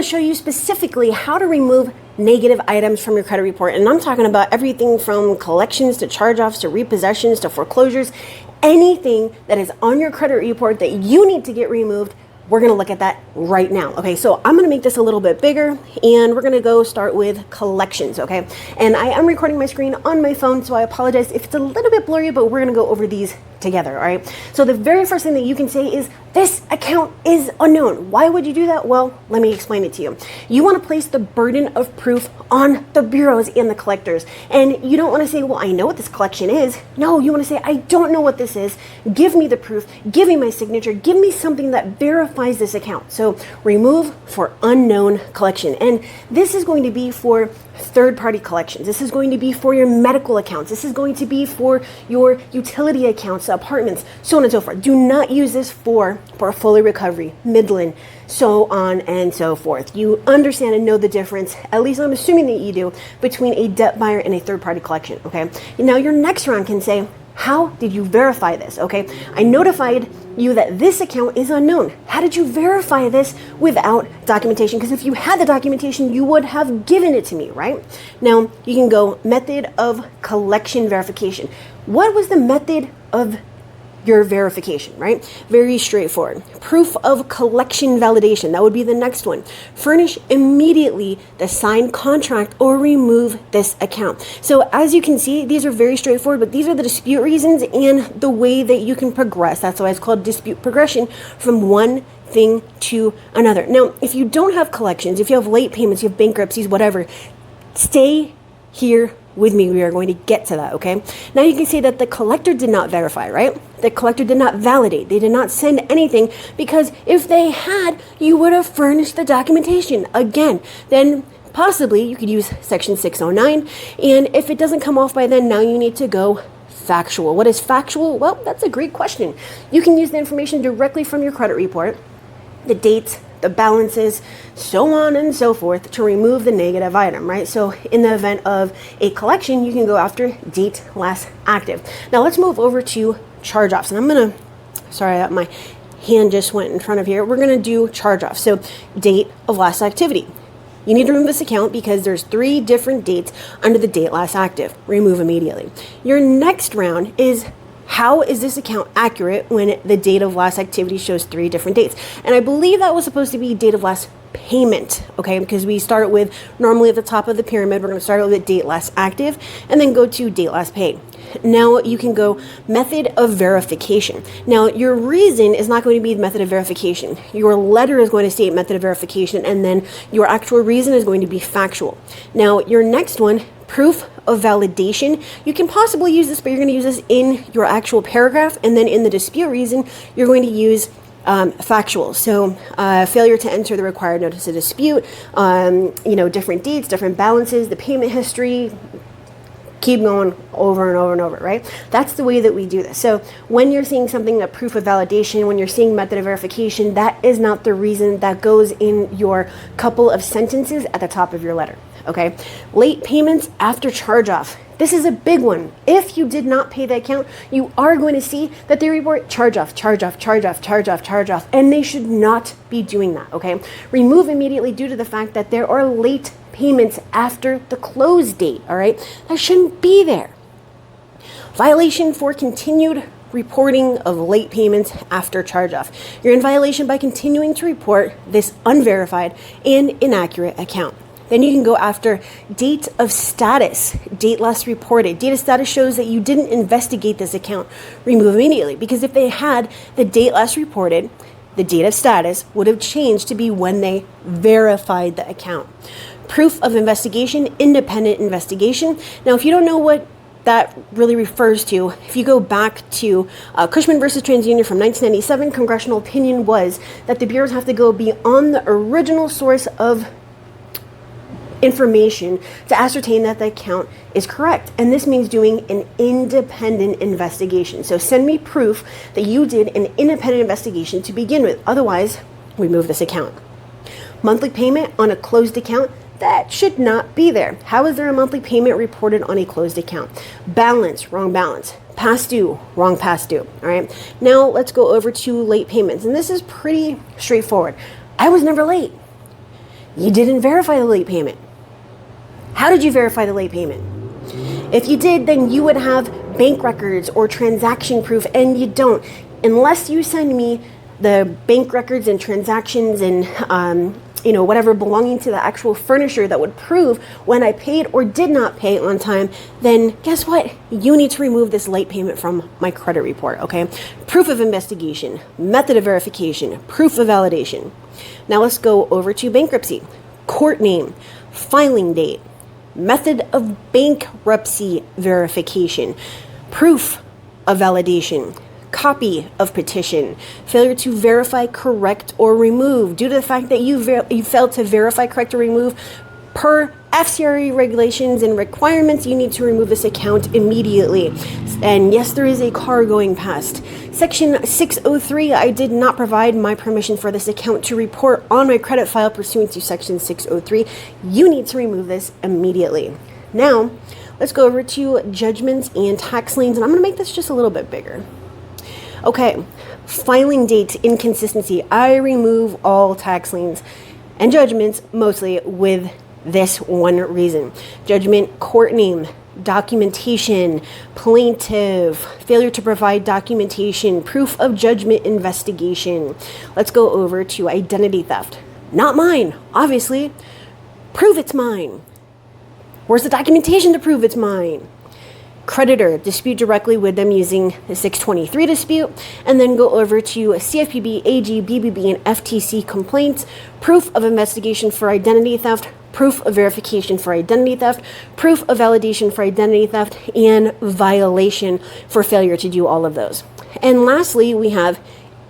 to show you specifically how to remove negative items from your credit report. And I'm talking about everything from collections to charge-offs to repossessions to foreclosures. Anything that is on your credit report that you need to get removed, we're going to look at that right now. Okay, so I'm going to make this a little bit bigger and we're going to go start with collections. Okay, and I am recording my screen on my phone, so I apologize if it's a little bit blurry, but we're going to go over these together. All right, so the very first thing that you can say is this account is unknown. Why would you do that? Well, let me explain it to you. You want to place the burden of proof on the bureaus and the collectors, and you don't want to say, well, I know what this collection is. No, you want to say, I don't know what this is. Give me the proof, give me my signature, give me something that verifies this account. So remove for unknown collection, and this is going to be for third-party collections. This is going to be for your medical accounts. This is going to be for your utility accounts, apartments, so on and so forth. Do not use this for portfolio recovery, Midland, so on and so forth. You understand and know the difference, at least I'm assuming that you do, between a debt buyer and a third-party collection, okay? Now your next round can say, how did you verify this? Okay, I notified you that this account is unknown. How did you verify this without documentation? Because if you had the documentation, you would have given it to me, right? Now, you can go method of collection verification. What was the method of your verification, right? Very straightforward. Proof of collection validation. That would be the next one. Furnish immediately the signed contract or remove this account. So as you can see, these are very straightforward, but these are the dispute reasons and the way that you can progress. That's why it's called dispute progression, from one thing to another. Now, if you don't have collections, if you have late payments, you have bankruptcies, whatever, stay here with me. We are going to get to that, okay? Now you can see that the collector did not verify, right? The collector did not validate. They did not send anything, because if they had, you would have furnished the documentation. Again, then possibly you could use section 609, and if it doesn't come off by then, now you need to go factual. What is factual? Well, that's a great question. You can use the information directly from your credit report, the dates, the balances, so on and so forth, to remove the negative item, right? So in the event of a collection, you can go after date last active. Now let's move over to charge-offs. And I'm gonna, sorry that my hand just went in front of here. We're gonna do charge-offs. So date of last activity. You need to remove this account because there's 3 different dates under the date last active. Remove immediately. Your next round is, how is this account accurate when the date of last activity shows 3 different dates? And I believe that was supposed to be date of last payment, okay? Because we start with, normally at the top of the pyramid, we're going to start with date last active and then go to date last paid. Now you can go method of verification. Now your reason is not going to be the method of verification. Your letter is going to state method of verification, and then your actual reason is going to be factual. Now your next one, proof of validation. You can possibly use this, but you're going to use this in your actual paragraph, and then in the dispute reason, you're going to use factual. So failure to enter the required notice of dispute, different dates, different balances, the payment history, keep going over and over and over, right? That's the way that we do this. So when you're seeing something, that proof of validation, when you're seeing method of verification, that is not the reason. That goes in your couple of sentences at the top of your letter, okay? Late payments after charge-off. This is a big one. If you did not pay the account, you are going to see that they report charge-off, charge-off, charge-off, charge-off, charge-off, and they should not be doing that, okay? Remove immediately due to the fact that there are late payments after the close date, all right? That shouldn't be there. Violation for continued reporting of late payments after charge-off. You're in violation by continuing to report this unverified and inaccurate account. Then you can go after date of status, date last reported. Date of status shows that you didn't investigate this account. Remove immediately, because if they had the date last reported, the date of status would have changed to be when they verified the account. Proof of investigation, independent investigation. Now, if you don't know what that really refers to, if you go back to Cushman versus TransUnion from 1997, congressional opinion was that the bureaus have to go beyond the original source of information to ascertain that the account is correct. And this means doing an independent investigation. So send me proof that you did an independent investigation to begin with. Otherwise, remove this account. Monthly payment on a closed account, that should not be there. How is there a monthly payment reported on a closed account? Balance, wrong balance. Past due, wrong past due. All right. Now let's go over to late payments. And this is pretty straightforward. I was never late. You didn't verify the late payment. How did you verify the late payment? If you did, then you would have bank records or transaction proof, and you don't. Unless you send me the bank records and transactions and whatever belonging to the actual furnisher that would prove when I paid or did not pay on time, then guess what? You need to remove this late payment from my credit report, okay? Proof of investigation, method of verification, proof of validation. Now let's go over to bankruptcy. Court name, filing date, method of bankruptcy verification, proof of validation, copy of petition, failure to verify, correct, or remove. Due to the fact that you failed to verify, correct, or remove, per FCRA regulations and requirements, you need to remove this account immediately. And yes, there is a car going past. Section 603, I did not provide my permission for this account to report on my credit file pursuant to Section 603. You need to remove this immediately. Now, let's go over to judgments and tax liens, and I'm going to make this just a little bit bigger. Okay, filing date inconsistency. I remove all tax liens and judgments mostly with this one reason. Judgment, court name, documentation, plaintiff, failure to provide documentation, proof of judgment investigation. Let's go over to identity theft. Not mine, obviously. Prove it's mine. Where's the documentation to prove it's mine? Creditor, dispute directly with them using the 623 dispute, and then go over to CFPB, AG, BBB, and FTC complaints, proof of investigation for identity theft, proof of verification for identity theft, proof of validation for identity theft, and violation for failure to do all of those. And lastly, we have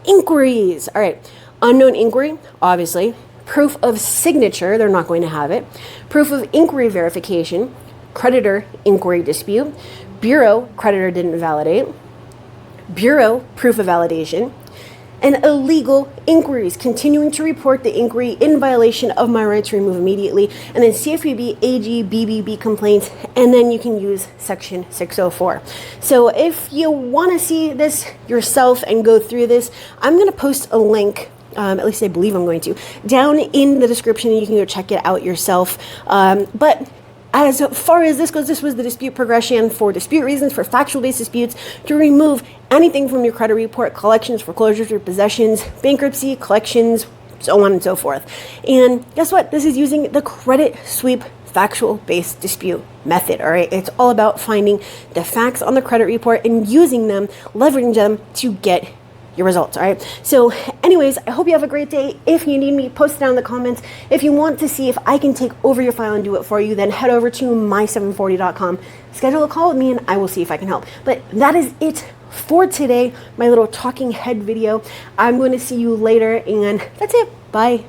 inquiries. All right, unknown inquiry, obviously. Proof of signature, they're not going to have it. Proof of inquiry verification, creditor inquiry dispute, bureau creditor didn't validate, bureau proof of validation, and illegal inquiries, continuing to report the inquiry in violation of my right to remove immediately, and then CFPB, AG, BBB complaints, and then you can use Section 604. So if you want to see this yourself and go through this, I'm going to post a link, at least I believe I'm going to, down in the description, and you can go check it out yourself. But as far as this goes, this was the dispute progression for dispute reasons for factual-based disputes to remove anything from your credit report, collections, foreclosures, repossessions, bankruptcy, collections, so on and so forth. And guess what? This is using the credit sweep factual-based dispute method, all right? It's all about finding the facts on the credit report and using them, leveraging them to get your results, all right? So anyways, I hope you have a great day. If you need me, post it down in the comments. If you want to see if I can take over your file and do it for you, then head over to my740.com, schedule a call with me, and I will see if I can help. But that is it for today, my little talking head video. I'm going to see you later, and that's it. Bye.